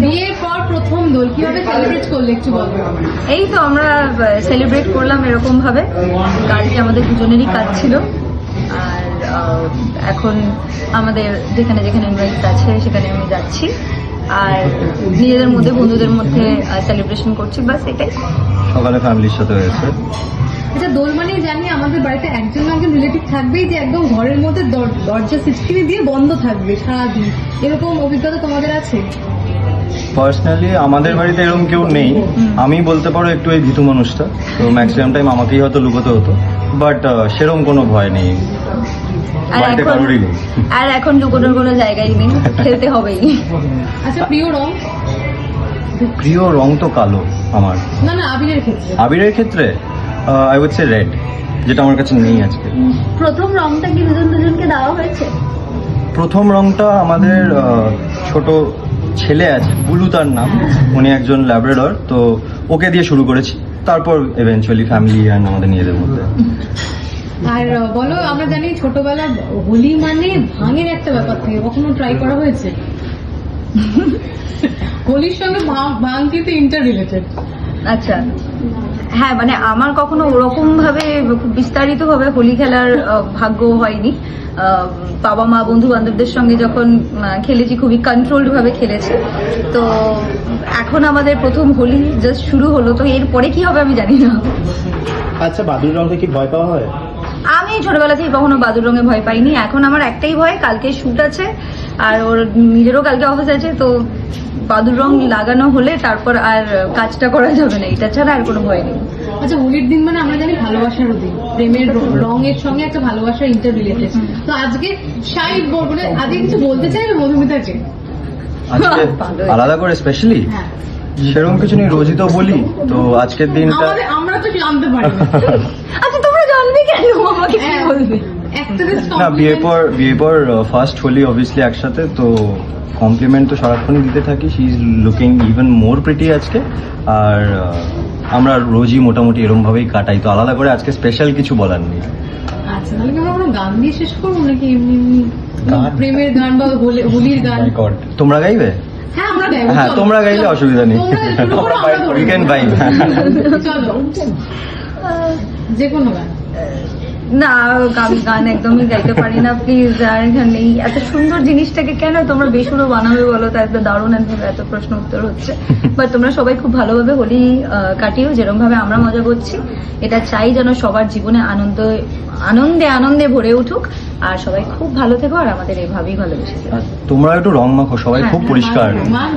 বিয়ের পর প্রথম দোল কিভাবে সেলিব্রেট করলে একটু বলো। এই তো আমরা সেলিব্রেট করলাম এরকম ভাবে, কালকে আমাদের দুজনেরই কাজ ছিল। আর এখন আমাদের যেখানে যেখানে ইনভাইট আছে সেখানে আমি যাচ্ছি, আর নিজেদের মধ্যে বন্ধুদের মধ্যে সেলিব্রেশন করছি, বাস এটাই। সকালে ফ্যামিলির সাথে হয়েছে। আচ্ছা, দোল মানেই জানি আমাদের বাড়িতে একজন না একজন রিলেটিভ থাকবেই, যে একদম ঘরের মধ্যে দরজা সিটকিনি দিয়ে বন্ধ থাকবে সারাদিন, এরকম অভিজ্ঞতা তোমাদের আছে? পার্সোনালি আমাদের বাড়িতে এরকম কেউ নেই। আমি বলতে পারো একটু এই ভীতু মানুষটা, তো ম্যাক্সিমাম টাইম আমাকেই হয়তো লুকোতে হতো, বাট সেরকম কোনো ভয় নেই বাড়িতে কারোরই নেই। আর এখন লুকোনোর কোনো জায়গায় নেই, খেলতে হবেই। আচ্ছা, প্রিয় রং? প্রিয় রং তো কালো আমার। না না, আবিরের ক্ষেত্রে। আবিরের ক্ষেত্রে আই উড সে রেড, যেটা আমার কাছে নেই আজকে। প্রথম রংটা কি দুজন দুজনকে দেওয়া হয়েছে? প্রথম রংটা আমাদের ছোট ছেলে আছে, বুলু তার নাম, উনি একজন ল্যাব্রাডর, তো ওকে দিয়ে শুরু করেছি, তারপর এভেনচুয়ালি ফ্যামিলি অ্যান্ড আমাদের নিজেদের মধ্যে। আর বলো, আমরা জানি ছোটবেলা হোলি মানে ভাঙের একটা ব্যাপার থাকে, কখনো ট্রাই করা হয়েছে? হোলির সঙ্গে ভাঙ কিন্তু ইন্টার রিলেটেড। আচ্ছা, হ্যাঁ, মানে আমার কখনো ওরকম ভাবে খুব বিস্তারিত ভাবে হোলি খেলার ভাগ্য হয়নি। বাবা মা বন্ধু বান্ধবদের সঙ্গে যখন খেলেছি খুবই কন্ট্রোলড ভাবে খেলেছি। তো এখন আমাদের প্রথম হোলি জাস্ট শুরু হলো, তো এরপরে কি হবে আমি জানি না। আচ্ছা, বাদুর রঙে কি ভয় পাওয়া হয়? আমি ছোটবেলা থেকে কখনো বাদুর রঙে ভয় পাইনি। এখন আমার একটাই ভয়, কালকে শুট আছে আর ওর নিজেরও কালকে অফিস আছে, তো বাদুর রং লাগানো হলে তারপর আর কাজটা করা যাবে না, এটা ছাড়া আর কোনো ভয় নেই। আচ্ছা, হোলির দিন মানে আমরা জানি ভালোবাসারও দিন, প্রেমের রঙের সঙ্গে একটা ভালোবাসার ইন্টার রিলেটেড। তো আজকে সাইড বলে আজকে কিছু বলতে চাইবে মধুমিতাকে? আজকে আলাদা করে স্পেশালি হ্যাঁ, সেরকম কিছু নেই, রোজই তো বলি, তো আজকের দিনটা আমরা তো জানতে পারি না। আচ্ছা, তোমরা জানবে কেন, আমাকে কি বলবে? একটা না, বিয়ের পর ফার্স্ট হোলি অবভিয়াসলি একসাথে, তো কমপ্লিমেন্ট তো সারাক্ষণই দিতে থাকি। She is looking even more pretty আজকে। আর আমরা রোজই মোটামুটি এরকম ভাবেই কাটাই, তো আলাদা করে আজকে স্পেশাল কিছু বলার নেই। আচ্ছা, তাহলে কি আমরা কোনো গান দিয়ে শেষ করবো নাকি এমনি এমনি গান? প্রেমের গান বা হোলির গান? My God, তোমরা গাইবে? হ্যাঁ, আমরা গাইবো। হ্যাঁ, চলো, তোমরা গাইলে চলো। অসুবিধা নেই। তোমরা শুরু করো, আমরা ধরবো। We can vibe. চলো, যে কোনো গান। না, আমি গান একদমই গাইতে পারি না, প্লিজ। আর এখানে এত সুন্দর জিনিসটাকে কেন তোমরা বেসুরো বানাবে বলো তো? এত দারুণ এত প্রশ্ন উত্তর হচ্ছে। বাট তোমরা সবাই খুব ভালোভাবে হোলি কাটিও, যেরকম ভাবে আমরা মজা করছি। এটা চাই যেন সবার জীবনে আনন্দে আনন্দে ভরে উঠুক, আর সবাই খুব ভালো থেকো, আর আমাদের এভাবেই ভালোবেসে থেকো। আর তোমরা একটু রং মাখো, সবাই খুব পরিষ্কার। মানবো।